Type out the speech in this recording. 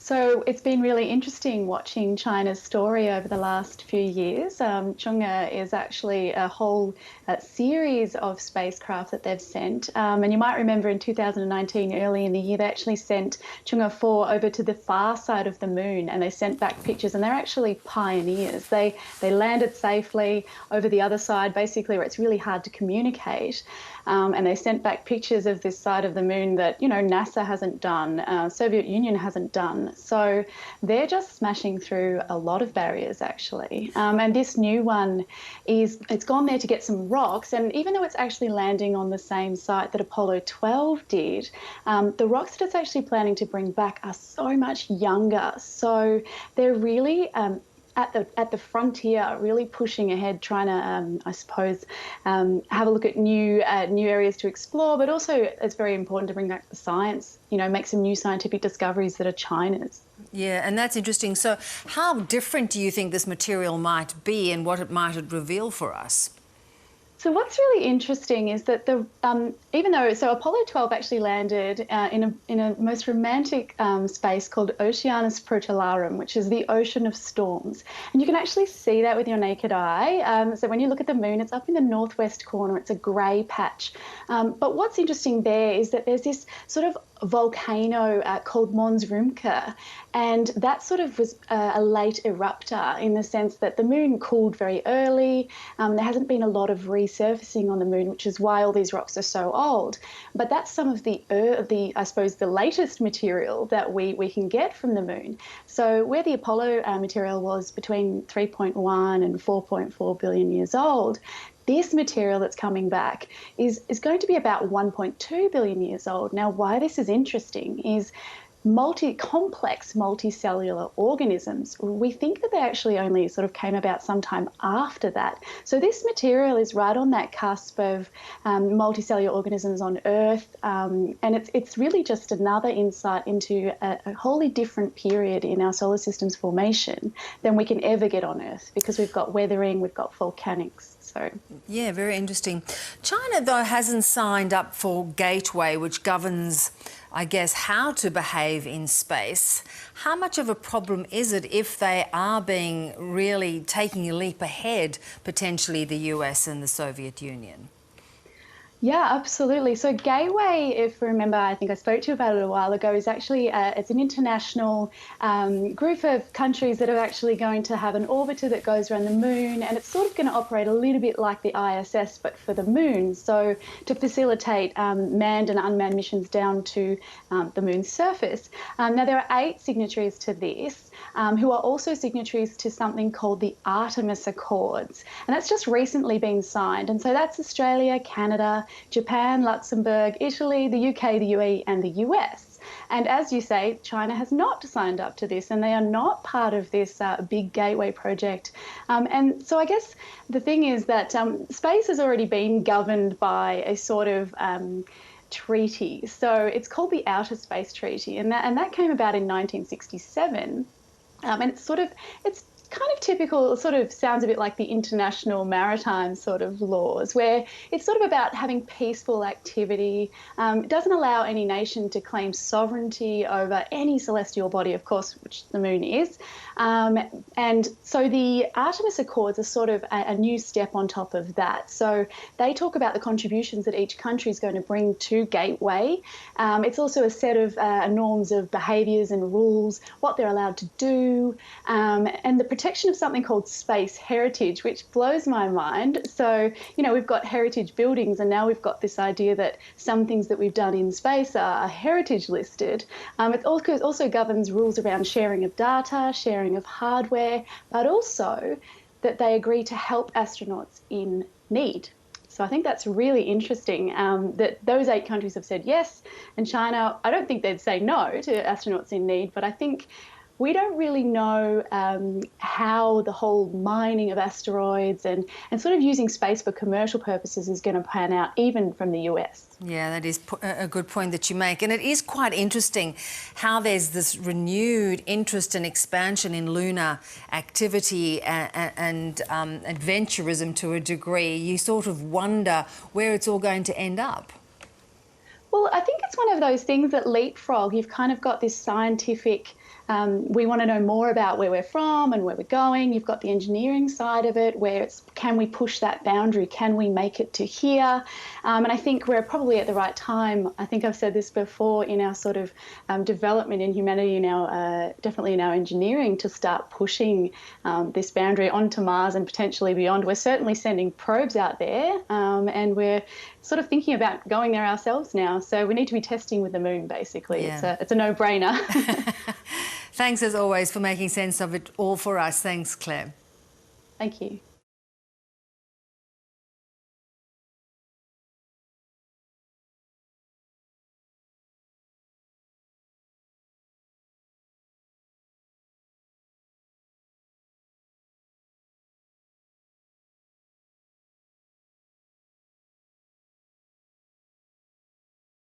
So it's been really interesting watching China's story over the last few years. Chang'e is actually a whole series of spacecraft that they've sent. And you might remember in 2019, early in the year, they actually sent Chang'e 4 over to the far side of the moon, and they sent back pictures, and they're actually pioneers. They landed safely over the other side, basically where it's really hard to communicate. And they sent back pictures of this side of the moon that, NASA hasn't done, Soviet Union hasn't done. So they're just smashing through a lot of barriers, actually. And this new one it's gone there to get some rocks. And even though it's actually landing on the same site that Apollo 12 did, the rocks that it's actually planning to bring back are so much younger. So they're really at the frontier, really pushing ahead, trying to, I suppose, have a look at new areas to explore. But also, it's very important to bring back the science. Make some new scientific discoveries that are China's. Yeah, and that's interesting. So, how different do you think this material might be, and what it might reveal for us? So what's really interesting is that even though Apollo 12 actually landed in a most romantic space called Oceanus Procellarum, which is the ocean of storms, and you can actually see that with your naked eye. So when you look at the moon, it's up in the northwest corner. It's a grey patch. But what's interesting there is that there's this sort of volcano called Mons Rumke, and that sort of was a late erupter in the sense that the moon cooled very early. There hasn't been a lot of resurfacing on the moon, which is why all these rocks are so old. But that's some of the I suppose the latest material that we can get from the moon. So where the Apollo material was between 3.1 and 4.4 billion years old, this material that's coming back is going to be about 1.2 billion years old. Now, why this is interesting is complex multicellular organisms. We think that they actually only sort of came about sometime after that. So this material is right on that cusp of multicellular organisms on Earth, and it's really just another insight into a wholly different period in our solar system's formation than we can ever get on Earth, because we've got weathering, we've got volcanics. So yeah, very interesting. China, though, hasn't signed up for Gateway, which governs, I guess, how to behave in space. How much of a problem is it if they are really taking a leap ahead, potentially the US and the Soviet Union? Yeah, absolutely. So Gateway, if you remember, I think I spoke to you about it a while ago, is actually it's an international group of countries that are actually going to have an orbiter that goes around the moon, and it's sort of going to operate a little bit like the ISS, but for the moon. So to facilitate manned and unmanned missions down to the moon's surface. Now, there are 8 signatories to this, who are also signatories to something called the Artemis Accords. And that's just recently been signed. And so that's Australia, Canada, Japan, Luxembourg, Italy, the UK, the UAE, and the US. And as you say, China has not signed up to this, and they are not part of this big Gateway project. And so I guess the thing is that space has already been governed by a sort of treaty. So it's called the Outer Space Treaty, and that came about in 1967. And it's kind of typical, it sort of sounds a bit like the international maritime sort of laws, where it's sort of about having peaceful activity. It doesn't allow any nation to claim sovereignty over any celestial body, of course, which the moon is. And so the Artemis Accords are sort of a new step on top of that. So they talk about the contributions that each country is going to bring to Gateway. It's also a set of norms of behaviours and rules, what they're allowed to do, and the protection of something called space heritage, which blows my mind. So, we've got heritage buildings, and now we've got this idea that some things that we've done in space are heritage listed. It also governs rules around sharing of data, sharing of hardware, but also that they agree to help astronauts in need. So I think that's really interesting that those 8 countries have said yes, and China, I don't think they'd say no to astronauts in need, but I think we don't really know how the whole mining of asteroids and sort of using space for commercial purposes is going to pan out, even from the US. Yeah, that is a good point that you make. And it is quite interesting how there's this renewed interest and expansion in lunar activity and adventurism to a degree. You sort of wonder where it's all going to end up. Well, I think it's one of those things that leapfrog. You've kind of got this scientific, we want to know more about where we're from and where we're going. You've got the engineering side of it, where it's, can we push that boundary? Can we make it to here? And I think we're probably at the right time. I think I've said this before in our sort of development in humanity, now definitely in our engineering, to start pushing this boundary onto Mars and potentially beyond. We're certainly sending probes out there, and we're sort of thinking about going there ourselves now. So we need to be testing with the moon, basically. Yeah. It's a no-brainer. Thanks, as always, for making sense of it all for us. Thanks, Claire. Thank you.